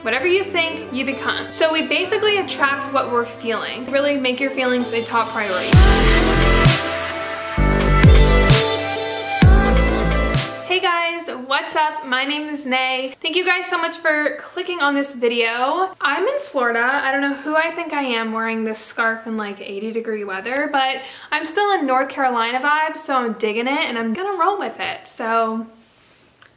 Whatever you think, you become. So we basically attract what we're feeling. Really make your feelings a top priority. Hey guys, what's up? My name is Nay. Thank you guys so much for clicking on this video. I'm in Florida. I don't know who I think I am wearing this scarf in like 80-degree weather, but I'm still in North Carolina vibes, so I'm digging it and I'm gonna roll with it. So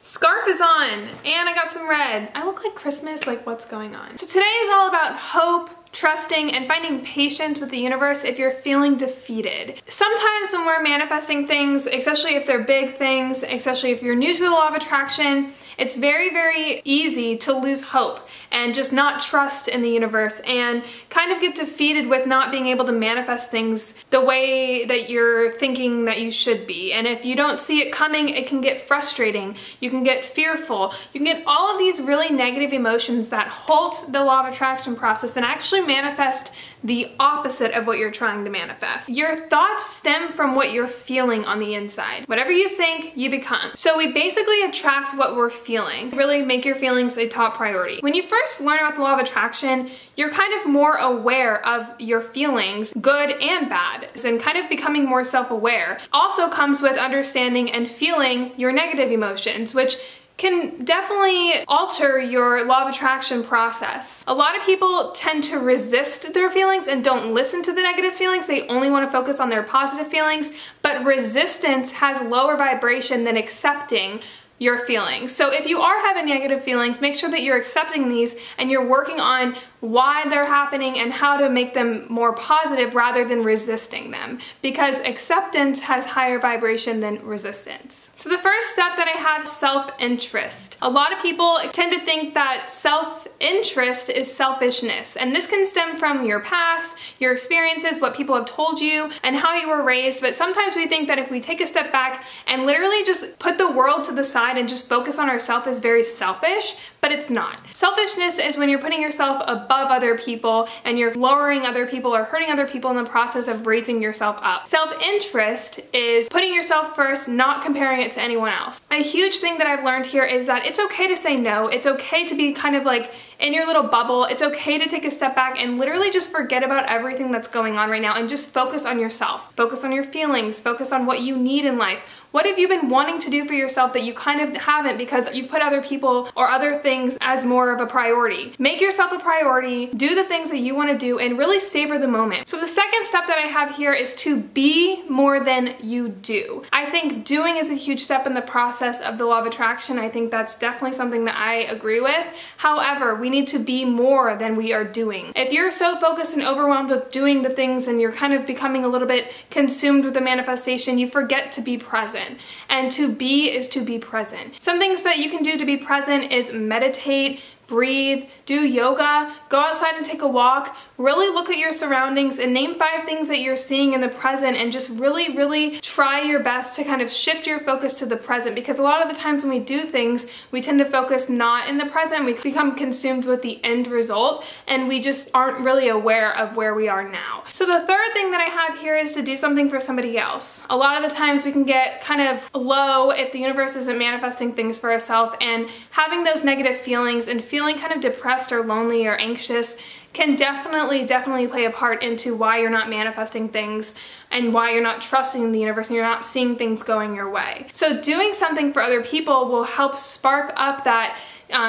scarf is on, and I got some red. I look like Christmas, like what's going on? So today is all about hope, trusting, and finding patience with the universe if you're feeling defeated. Sometimes when we're manifesting things, especially if they're big things, especially if you're new to the law of attraction, it's very, very easy to lose hope and just not trust in the universe and kind of get defeated with not being able to manifest things the way that you're thinking that you should be. And if you don't see it coming, it can get frustrating. You can get fearful. You can get all of these really negative emotions that halt the law of attraction process and actually manifest the opposite of what you're trying to manifest. Your thoughts stem from what you're feeling on the inside. Whatever you think, you become. So we basically attract what we're feeling. Really make your feelings a top priority. When you first learn about the law of attraction, you're kind of more aware of your feelings, good and bad, and kind of becoming more self-aware. Also comes with understanding and feeling your negative emotions, which can definitely alter your law of attraction process. A lot of people tend to resist their feelings and don't listen to the negative feelings. They only want to focus on their positive feelings, but resistance has lower vibration than accepting your feelings. So if you are having negative feelings, make sure that you're accepting these and you're working on why they're happening and how to make them more positive rather than resisting them, because acceptance has higher vibration than resistance. So the first step that I have is self-interest. A lot of people tend to think that self-interest is selfishness, and this can stem from your past, your experiences, what people have told you, and how you were raised. But sometimes we think that if we take a step back and literally just put the world to the side and just focus on ourselves is very selfish, but it's not. Selfishness is when you're putting yourself above other people and you're lowering other people or hurting other people in the process of raising yourself up. Self-interest is putting yourself first, not comparing it to anyone else. A huge thing that I've learned here is that it's okay to say no. It's okay to be kind of like in your little bubble. It's okay to take a step back and literally just forget about everything that's going on right now and just focus on yourself. Focus on your feelings, focus on what you need in life. What have you been wanting to do for yourself that you kind of haven't because you've put other people or other things as more of a priority? Make yourself a priority, do the things that you want to do, and really savor the moment. So the second step that I have here is to be more than you do. I think doing is a huge step in the process of the law of attraction. I think that's definitely something that I agree with. However, we need to be more than we are doing. If you're so focused and overwhelmed with doing the things and you're kind of becoming a little bit consumed with the manifestation, you forget to be present. And to be is to be present. Some things that you can do to be present is meditate, breathe, do yoga, go outside and take a walk, really look at your surroundings and name 5 things that you're seeing in the present, and just really try your best to kind of shift your focus to the present, because a lot of the times when we do things, we tend to focus not in the present. We become consumed with the end result and we just aren't really aware of where we are now. So the third thing that I have here is to do something for somebody else. A lot of the times we can get kind of low if the universe isn't manifesting things for ourselves, and having those negative feelings and feeling kind of depressed or lonely or anxious can definitely play a part into why you're not manifesting things and why you're not trusting the universe and you're not seeing things going your way. So doing something for other people will help spark up that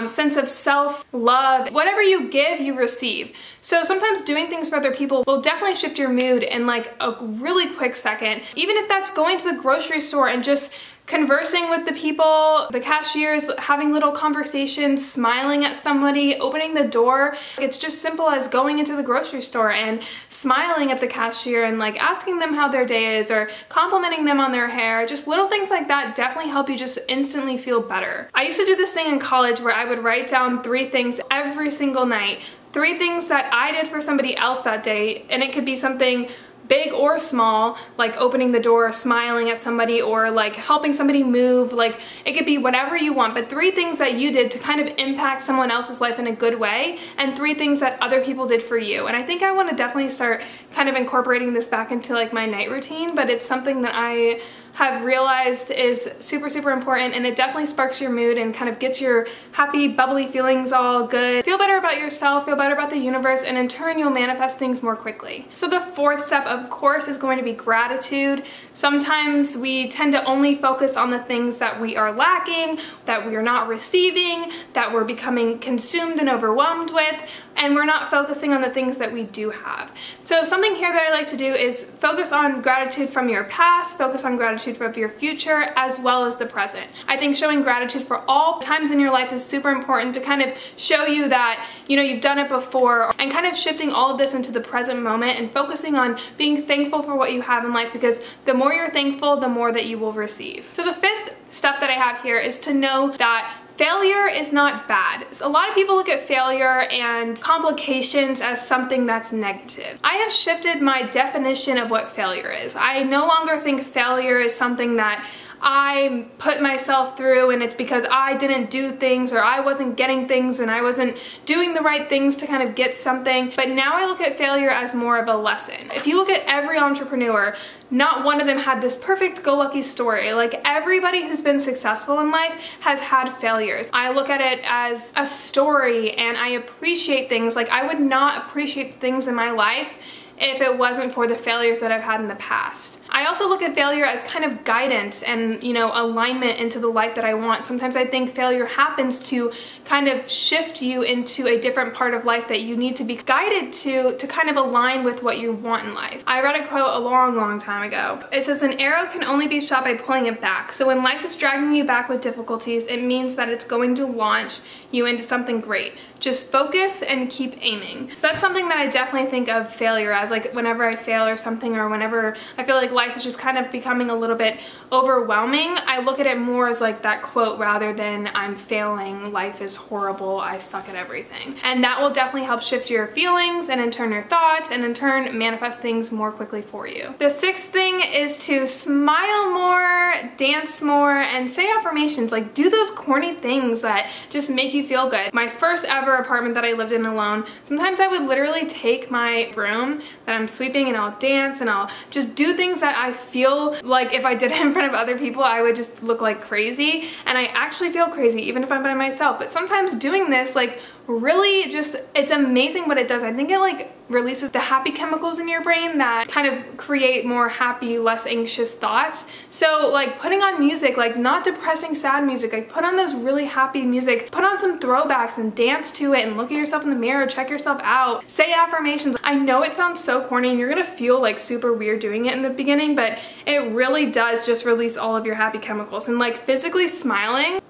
sense of self-love. Whatever you give, you receive. So sometimes doing things for other people will definitely shift your mood in like a really quick second. Even if that's going to the grocery store and just conversing with the people, the cashiers, having little conversations, smiling at somebody, opening the door. It's just simple as going into the grocery store and smiling at the cashier and like asking them how their day is or complimenting them on their hair. Just little things like that definitely help you just instantly feel better. I used to do this thing in college where I would write down 3 things every single night. 3 things that I did for somebody else that day, and it could be something big or small, like opening the door, smiling at somebody, or like helping somebody move. Like it could be whatever you want, but 3 things that you did to kind of impact someone else's life in a good way, and 3 things that other people did for you. And I think I want to definitely start kind of incorporating this back into like my night routine, but it's something that I have realized is super, super important, and it definitely sparks your mood and kind of gets your happy, bubbly feelings all good. Feel better about yourself, feel better about the universe, and in turn you'll manifest things more quickly. So the fourth step, of course, is going to be gratitude. Sometimes we tend to only focus on the things that we are lacking, that we are not receiving, that we're becoming consumed and overwhelmed with, and we're not focusing on the things that we do have. So something here that I like to do is focus on gratitude from your past, focus on gratitude of your future, as well as the present. I think showing gratitude for all times in your life is super important to kind of show you that, you know, you've done it before, and kind of shifting all of this into the present moment and focusing on being thankful for what you have in life, because the more you're thankful, the more that you will receive. So the fifth step that I have here is to know that failure is not bad. A lot of people look at failure and complications as something that's negative. I have shifted my definition of what failure is. I no longer think failure is something that I put myself through and it's because I didn't do things, or I wasn't getting things and I wasn't doing the right things to kind of get something. But now I look at failure as more of a lesson. If you look at every entrepreneur, not one of them had this perfect go-lucky story. Like, everybody who's been successful in life has had failures. I look at it as a story and I appreciate things. Like, I would not appreciate things in my life if it wasn't for the failures that I've had in the past. I also look at failure as kind of guidance and, you know, alignment into the life that I want. Sometimes I think failure happens to kind of shift you into a different part of life that you need to be guided to kind of align with what you want in life. I read a quote a long time ago. It says, "An arrow can only be shot by pulling it back. So when life is dragging you back with difficulties, it means that it's going to launch you into something great. Just focus and keep aiming." So that's something that I definitely think of failure as. Like, whenever I fail or something, or whenever I feel like life is just kind of becoming a little bit overwhelming, I look at it more as like that quote rather than I'm failing, life is horrible, I suck at everything. And that will definitely help shift your feelings and in turn your thoughts, and in turn manifest things more quickly for you. The sixth thing is to smile more, dance more, and say affirmations. Like, do those corny things that just make you feel good. My first ever apartment that I lived in alone, sometimes I would literally take my broom that I'm sweeping and I'll dance and I'll just do things that I feel like if I did it in front of other people I would just look like crazy, and I actually feel crazy even if I'm by myself. But sometimes doing this, like, really just, it's amazing what it does. I think it like releases the happy chemicals in your brain that kind of create more happy, less anxious thoughts. So like putting on music, like not depressing, sad music, like put on those really happy music, put on some throwbacks and dance to it and look at yourself in the mirror, check yourself out, say affirmations. I know it sounds so corny and you're gonna feel like super weird doing it in the beginning, but it really does just release all of your happy chemicals. And like physically smiling,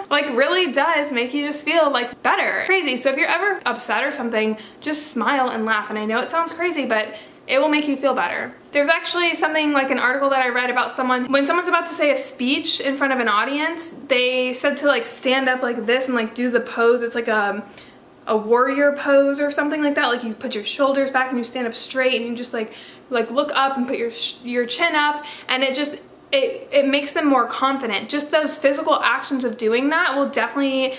like really does make you just feel like better. Crazy. So if you're ever upset or something, just smile and laugh. And I know it sounds crazy, but it will make you feel better. There's actually something like an article that I read about someone, when someone's about to say a speech in front of an audience, they said to like stand up like this and like do the pose. It's like a warrior pose or something like that. Like you put your shoulders back and you stand up straight and you just like look up and put your chin up, and it makes them more confident. Just those physical actions of doing that will definitely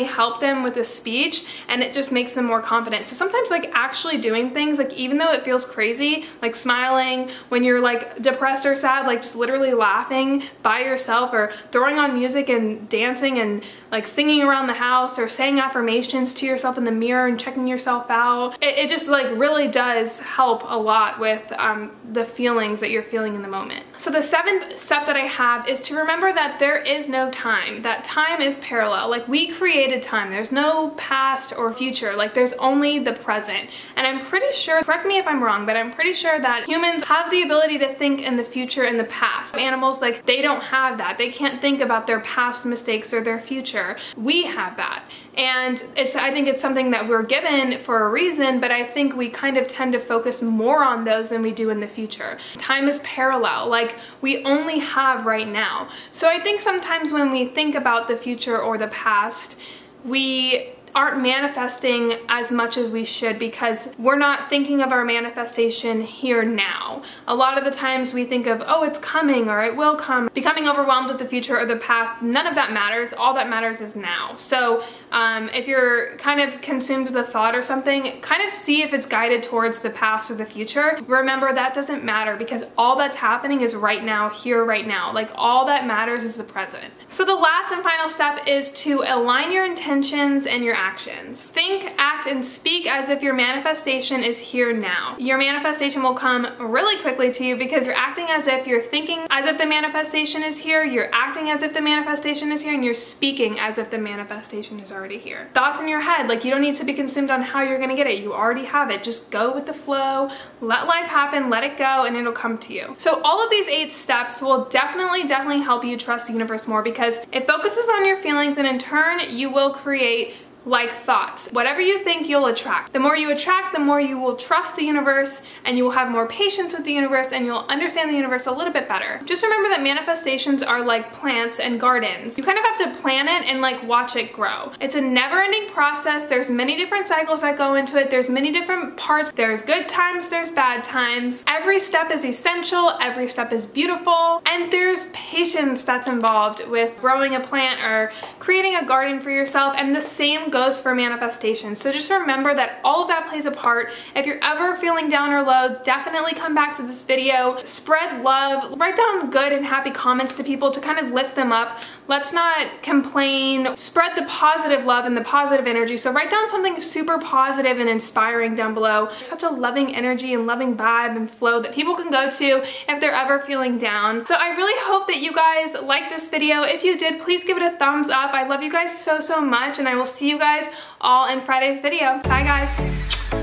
help them with a speech, and it just makes them more confident. So sometimes like actually doing things, like even though it feels crazy, like smiling when you're like depressed or sad, like just literally laughing by yourself or throwing on music and dancing and like singing around the house or saying affirmations to yourself in the mirror and checking yourself out. It just like really does help a lot with the feelings that you're feeling in the moment. So the seventh step that I have is to remember that there is no time, that time is parallel. Like we created time. There's no past or future. Like there's only the present. And I'm pretty sure, correct me if I'm wrong, but I'm pretty sure that humans have the ability to think in the future and the past. Animals, like they don't have that. They can't think about their past mistakes or their future. We have that. And I think it's something that we're given for a reason, but I think we kind of tend to focus more on those than we do in the future. Time is parallel, like we only have right now. So I think sometimes when we think about the future or the past, we aren't manifesting as much as we should because we're not thinking of our manifestation here now. A lot of the times we think of, oh, it's coming or it will come. Becoming overwhelmed with the future or the past, none of that matters. All that matters is now. So If you're kind of consumed with a thought or something, kind of see if it's guided towards the past or the future. Remember, that doesn't matter because all that's happening is right now, here, right now. Like, all that matters is the present. So the last and final step is to align your intentions and your actions. Think, act, and speak as if your manifestation is here now. Your manifestation will come really quickly to you because you're acting as if you're thinking as if the manifestation is here, you're acting as if the manifestation is here, and you're speaking as if the manifestation is already here. Thoughts in your head, like, you don't need to be consumed on how you're gonna get it. You already have it. Just go with the flow, let life happen, let it go, and it'll come to you. So all of these 8 steps will definitely help you trust the universe more because it focuses on your feelings, and in turn, you will create like thoughts. Whatever you think, you'll attract. The more you attract, the more you will trust the universe, and you will have more patience with the universe, and you'll understand the universe a little bit better. Just remember that manifestations are like plants and gardens. You kind of have to plant it and like watch it grow. It's a never-ending process. There's many different cycles that go into it. There's many different parts. There's good times, there's bad times. Every step is essential, every step is beautiful, and there's patience that's involved with growing a plant or creating a garden for yourself, and the same goes for manifestation. So just remember that all of that plays a part. If you're ever feeling down or low, definitely come back to this video. Spread love. Write down good and happy comments to people to kind of lift them up. Let's not complain. Spread the positive love and the positive energy. So write down something super positive and inspiring down below. Such a loving energy and loving vibe and flow that people can go to if they're ever feeling down. So I really hope that you guys liked this video. If you did, please give it a thumbs up. I love you guys so much, and I will see you guys all in Friday's video. Bye guys.